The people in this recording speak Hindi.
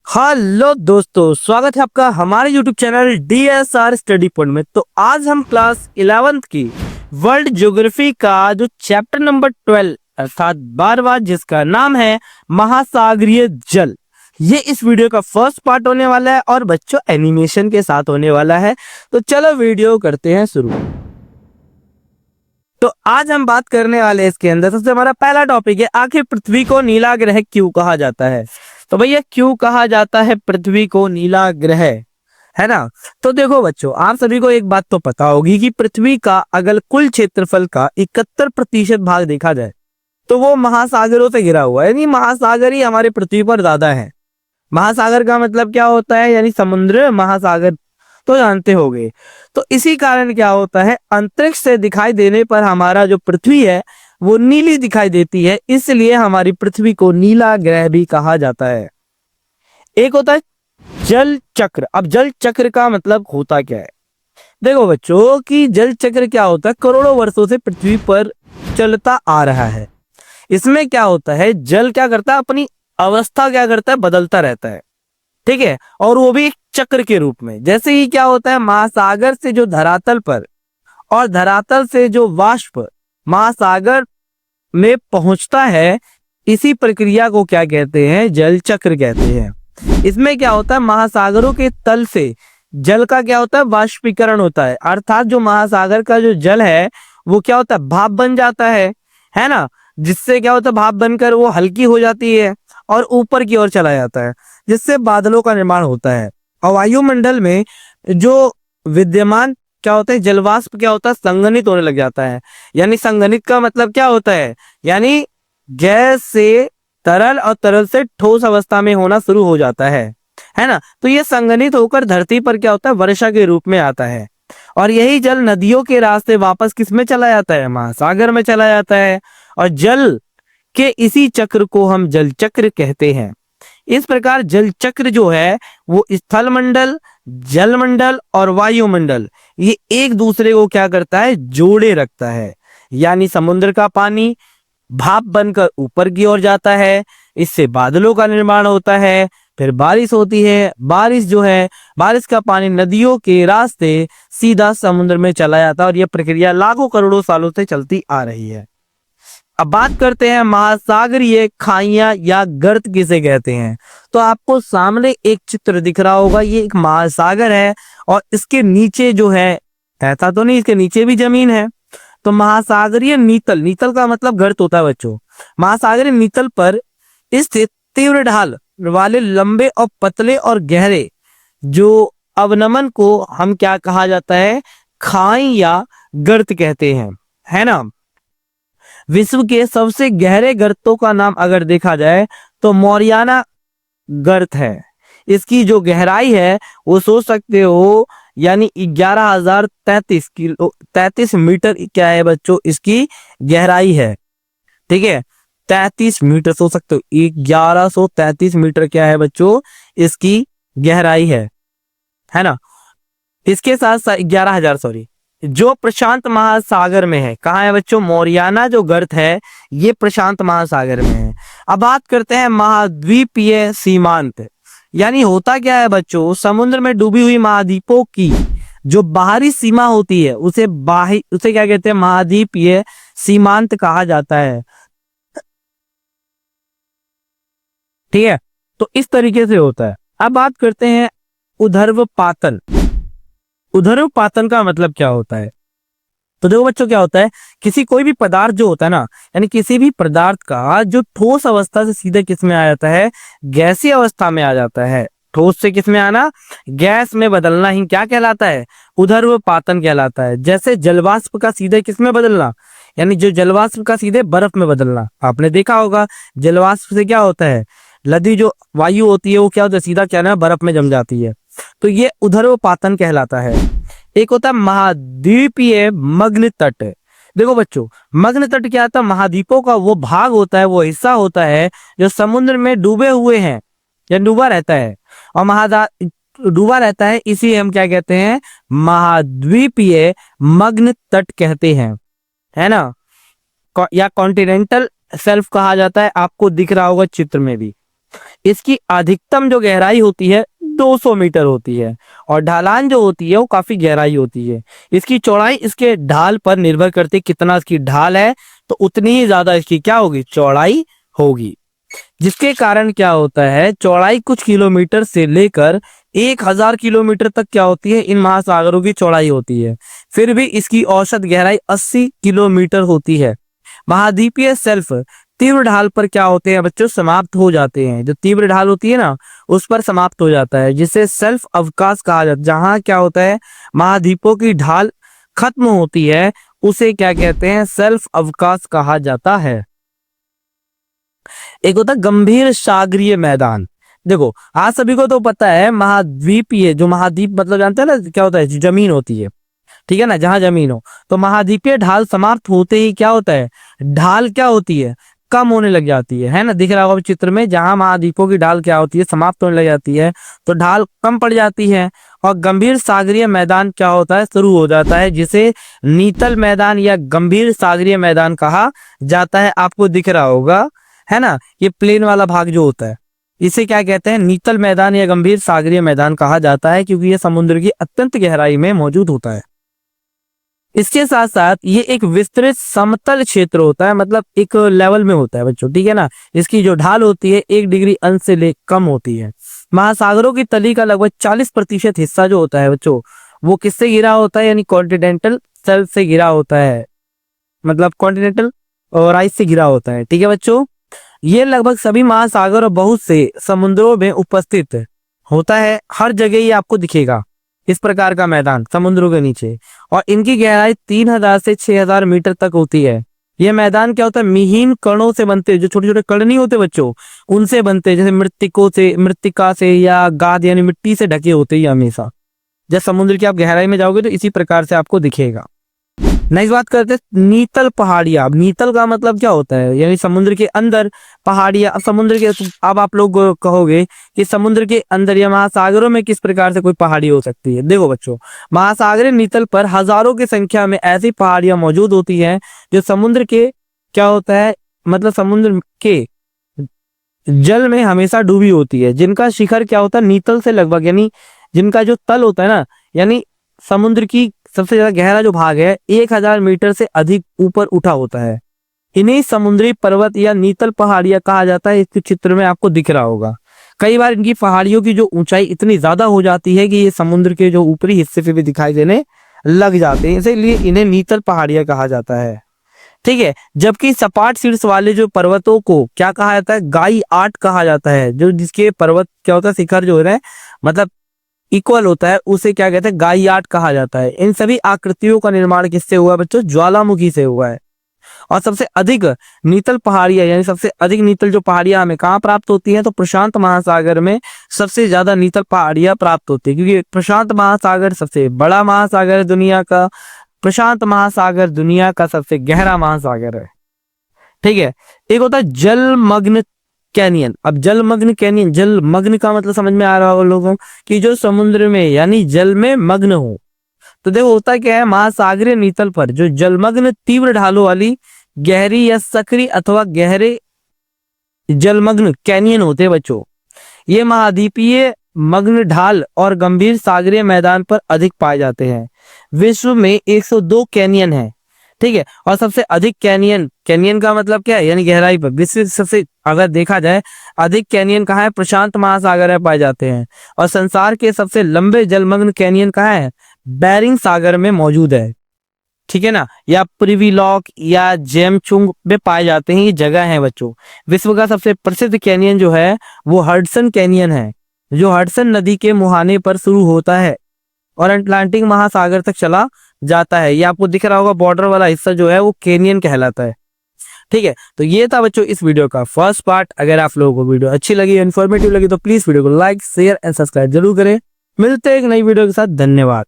हेलो दोस्तों, स्वागत है आपका हमारे YouTube channel DSR study point में। तो आज हम क्लास 11th की वर्ल्ड ज्योग्राफी का जो चैप्टर नंबर 12 अर्थात 12वां, जिसका नाम है महासागरीय जल, ये इस वीडियो का फर्स्ट पार्ट होने वाला है और बच्चों एनिमेशन के साथ होने वाला है। तो चलो वीडियो करते हैं शुरू। तो आज हम बात करने वाले हैं इसके अंदर सबसे हमारा पहला टॉपिक है, आखिर पृथ्वी को नीला ग्रह क्यों कहा जाता है। तो भैया क्यों कहा जाता है पृथ्वी को नीला ग्रह, है ना। तो देखो बच्चों, आप सभी को एक बात तो पता होगी कि पृथ्वी का अगर कुल क्षेत्रफल का 71% भाग देखा जाए तो वो महासागरों से घिरा हुआ है, यानी महासागर ही हमारे पृथ्वी पर ज्यादा है। महासागर का मतलब क्या होता है, यानी समुद्र। महासागर तो जानते होंगे। तो इसी कारण क्या होता है, अंतरिक्ष से दिखाई देने पर हमारा जो पृथ्वी है वो नीली दिखाई देती है, इसलिए हमारी पृथ्वी को नीला ग्रह भी कहा जाता है। एक होता है जल चक्र। अब जल चक्र का मतलब होता क्या है, देखो बच्चों कि जल चक्र क्या होता है, करोड़ों वर्षों से पृथ्वी पर चलता आ रहा है। इसमें क्या होता है, जल क्या करता है, अपनी अवस्था क्या करता है, बदलता रहता है, ठीक है। और वो भी एक चक्र के रूप में। जैसे ही क्या होता है, महासागर से जो धरातल पर और धरातल से जो वाष्प महासागर में पहुंचता है, इसी प्रक्रिया को क्या कहते हैं, जल चक्र कहते हैं। इसमें क्या होता है, महासागरों के तल से जल का क्या होता है, वाष्पीकरण होता है। अर्थात जो महासागर का जो जल है वो क्या होता है, भाप बन जाता है ना। जिससे क्या होता है, भाप बनकर वो हल्की हो जाती है और ऊपर की ओर चला जाता है, जिससे बादलों का निर्माण होता है। और वायुमंडल में जो विद्यमान क्या होता है, जलवाष्प क्या होता है, संघनित होने लग जाता है। यानी संघनित का मतलब क्या होता है, यानी गैस से तरल और तरल से ठोस अवस्था में होना शुरू हो जाता है ना। तो ये संघनित होकर धरती पर क्या होता है, वर्षा के रूप में आता है। और यही जल नदियों के रास्ते वापस किस में चला जाता है, महासागर में चला जाता है। और जल के इसी चक्र को हम जल चक्र कहते हैं। इस प्रकार जल चक्र जो है वो स्थल मंडल, जल मंडल और वायुमंडल ये एक दूसरे को क्या करता है, जोड़े रखता है। यानी समुद्र का पानी भाप बनकर ऊपर की ओर जाता है, इससे बादलों का निर्माण होता है, फिर बारिश होती है। बारिश जो है, बारिश का पानी नदियों के रास्ते सीधा समुद्र में चला जाता है और यह प्रक्रिया लाखों करोड़ों सालों से चलती आ रही है। अब बात करते हैं महासागरीय खाइयां या गर्त किसे कहते हैं। तो आपको सामने एक चित्र दिख रहा होगा, ये एक महासागर है और इसके नीचे जो है, ऐसा तो नहीं, इसके नीचे भी जमीन है। तो महासागरीय नीतल, नीतल का मतलब गर्त होता है बच्चों। महासागरीय नीतल पर स्थित तीव्र ढाल वाले लंबे और पतले और गहरे जो अवनमन को हम क्या कहा जाता है, खाई या गर्त कहते हैं, है ना। विश्व के सबसे गहरे गर्तों का नाम अगर देखा जाए तो मौरियाना गर्त है। इसकी जो गहराई है वो सोच सकते हो, यानी 11,033 मीटर क्या है बच्चों, इसकी गहराई है, ठीक है। 33 मीटर सोच सकते हो, 1133 मीटर क्या है बच्चों, इसकी गहराई है ना। इसके साथ साथ 11,000 सॉरी, जो प्रशांत महासागर में है। कहाँ है बच्चों, मौरियाना जो गर्त है ये प्रशांत महासागर में है। अब बात करते हैं महाद्वीपीय सीमांत, यानी होता क्या है बच्चों, समुद्र में डूबी हुई महाद्वीपों की जो बाहरी सीमा होती है उसे क्या कहते हैं, महाद्वीपीय सीमांत कहा जाता है, ठीक है। तो इस तरीके से होता है। अब बात करते हैं उधर्वपातन। उधर्वपातन का मतलब क्या होता है, तो देखो बच्चों क्या होता है, किसी कोई भी पदार्थ जो होता है ना, यानी किसी भी पदार्थ का जो ठोस अवस्था से सीधे किस में आ जाता है, गैसीय अवस्था में आ जाता है। ठोस से किस में आना, गैस में बदलना ही क्या कहलाता है, उधर्वपातन कहलाता है। जैसे जलवाष्प का सीधे किस में बदलना, यानी जो जलवाष्प का सीधे बर्फ में बदलना। आपने देखा होगा जलवाष्प से क्या होता है, लदी जो वायु होती है वो क्या होता है, सीधा क्या ना बर्फ में जम जाती है। तो ये उधर्वपातन कहलाता है। एक होता है महाद्वीपीय मग्न तट। देखो बच्चों, मग्न तट क्या होता है, महाद्वीपों का वो भाग होता है, वो हिस्सा होता है जो समुद्र में डूबे हुए हैं या डूबा रहता है। और डूबा रहता है, इसी हम क्या कहते हैं, महाद्वीपीय मग्न तट कहते हैं, है ना। या कॉन्टिनेंटल शेल्फ कहा जाता है, आपको दिख रहा होगा चित्र में भी, इसकी अधिकतम जो गहराई होती है 200 मीटर होती है और ढलान जो होती है वो काफी गहराई होती है। इसकी चौड़ाई इसके ढाल पर निर्भर करती है, कितना इसकी ढाल है तो उतनी ही ज्यादा इसकी क्या होगी, चौड़ाई होगी। जिसके कारण क्या होता है, चौड़ाई कुछ किलोमीटर से लेकर 1000 किलोमीटर तक क्या होती है, इन महासागरों की चौड़ाई होती है। फिर भी इसकी औसत गहराई 80 किलोमीटर होती है। महाद्वीपीय शेल्फ तीव्र ढाल पर क्या होते हैं बच्चों, समाप्त हो जाते हैं। जो तीव्र ढाल होती है ना उस पर समाप्त हो जाता है, जिसे शेल्फ अवकाश कहा जाता है। जहां क्या होता है, महाद्वीपों की ढाल खत्म होती है उसे क्या कहते हैं, शेल्फ अवकाश कहा जाता है। एक होता है गंभीर सागरीय मैदान। देखो आज सभी को तो पता है महाद्वीपीय, जो महाद्वीप मतलब जानते हैं ना क्या होता है, जमीन होती है, ठीक है ना, जहां जमीन हो। तो महाद्वीपीय ढाल समाप्त होते ही क्या होता है, ढाल क्या होती है, कम होने लग जाती है ना। दिख रहा होगा चित्र में, जहां महाद्वीपों की ढाल क्या होती है, समाप्त होने लग जाती है तो ढाल कम पड़ जाती है और गंभीर सागरीय मैदान क्या होता है, शुरू हो जाता है, जिसे नीतल मैदान या गंभीर सागरीय मैदान कहा जाता है। आपको दिख रहा होगा है ना, ये प्लेन वाला भाग जो होता है इसे क्या कहते हैं, नीतल मैदान या गंभीर सागरीय मैदान कहा जाता है, क्योंकि यह समुद्र की अत्यंत गहराई में मौजूद होता है। इसके साथ साथ ये एक विस्तृत समतल क्षेत्र होता है, मतलब एक लेवल में होता है बच्चों, ठीक है ना। इसकी जो ढाल होती है 1 डिग्री अंश से ले कम होती है। महासागरों की तली का लगभग 40% हिस्सा जो होता है बच्चों, वो किससे घिरा होता है, यानी कॉन्टिनेंटल शेल्फ से घिरा होता है, मतलब कॉन्टिनेंटल और आइस से घिरा होता है, ठीक है बच्चों। ये लगभग सभी महासागर और बहुत से समुद्रों में उपस्थित होता है। हर जगह ये आपको दिखेगा इस प्रकार का मैदान समुद्रों के नीचे, और इनकी गहराई 3000 से 6000 मीटर तक होती है। ये मैदान क्या होता है, मिहीन कणों से बनते हैं, जो छोटे छोटे कण नहीं होते बच्चों, उनसे बनते हैं, जैसे मृत्तिका से या गाद यानी मिट्टी से ढके होते हैं हमेशा। जब समुद्र की आप गहराई में जाओगे तो इसी प्रकार से आपको दिखेगा। नेक्स्ट बात करते हैं नीतल पहाड़ियां। अब नीतल का मतलब क्या होता है, यानी समुद्र के अंदर पहाड़ियां। समुद्र के, अब आप लोग कहोगे कि समुद्र के अंदर या महासागरों में किस प्रकार से कोई पहाड़ी हो सकती है। देखो बच्चों, महासागरीय नीतल पर हजारों की संख्या में ऐसी पहाड़ियां मौजूद होती हैं जो समुद्र के क्या होता है, मतलब समुद्र के जल में हमेशा डूबी होती है, जिनका शिखर क्या होता है, नीतल से लगभग, यानी जिनका जो तल होता है ना, यानी समुद्र की सबसे ज्यादा गहरा जो भाग है 1000 मीटर से अधिक ऊपर उठा होता है। इन्हीं समुद्री पर्वत या नीतल पहाड़ियां कहा जाता है। इस चित्र में आपको दिख रहा होगा। कई बार इनकी पहाड़ियों की जो ऊंचाई इतनी ज्यादा हो जाती है कि ये समुद्र के जो ऊपरी हिस्से पे भी दिखाई देने लग जाते हैं, इसलिए इन्हें नीतल पहाड़ियां कहा जाता है, ठीक है। जबकि सपाट शीर्ष वाले जो पर्वतों को क्या कहा जाता है, गाई आर्ट कहा जाता है। जो जिसके पर्वत क्या होता है, शिखर जो है मतलब इक्वल होता है, उसे क्या कहते हैं, गाई आर्ट कहा जाता है। इन सभी आकृतियों का निर्माण किससे हुआ है बच्चों, ज्वालामुखी से हुआ है। और सबसे अधिक नीतल पहाड़ियां, यानी सबसे अधिक नीतल जो पहाड़ियां हमें कहाँ प्राप्त होती हैं, तो प्रशांत महासागर में सबसे ज्यादा नीतल पहाड़ियां प्राप्त होती है, क्योंकि प्रशांत महासागर सबसे बड़ा महासागर है दुनिया का। प्रशांत महासागर दुनिया का सबसे गहरा महासागर है, ठीक है। एक होता है जलमग्न कैनियन। अब जलमग्न कैनियन, जलमग्न का मतलब समझ में आ रहा होगा लोगों कि जो समुद्र में यानी जल में मग्न हो। तो देखो होता क्या है, महासागरीय नीतल पर जो जलमग्न तीव्र ढालों वाली गहरी या सक्रिय अथवा गहरे जलमग्न कैनियन होते हैं बच्चों। ये महाद्वीपीय मग्न ढाल और गंभीर सागरीय मैदान पर अधिक पाए जाते हैं। विश्व में 102 कैनियन है, ठीक है। और सबसे अधिक कैनियन का मतलब क्या है, यानी गहराई पर विश्व सबसे अगर देखा जाए अधिक कैनियन कहाँ है, प्रशांत महासागर में पाए जाते हैं। और संसार के सबसे लंबे जलमग्न कैनियन कहाँ है, बेरिंग सागर में मौजूद है, ठीक है ना, या प्रिवीलॉक या जेमचुंग में पाए जाते हैं। ये जगह है बच्चों। विश्व का सबसे प्रसिद्ध कैनियन जो है वो हडसन कैनियन है, जो हडसन नदी के मुहाने पर शुरू होता है और अटलांटिक महासागर तक चला जाता है। ये आपको दिख रहा होगा, बॉर्डर वाला हिस्सा जो है वो कैनियन कहलाता है, ठीक है। तो ये था बच्चों इस वीडियो का फर्स्ट पार्ट। अगर आप लोगों को वीडियो अच्छी लगी, इन्फॉर्मेटिव लगी, तो प्लीज वीडियो को लाइक, शेयर एंड सब्सक्राइब जरूर करें। मिलते हैं एक नई वीडियो के साथ। धन्यवाद।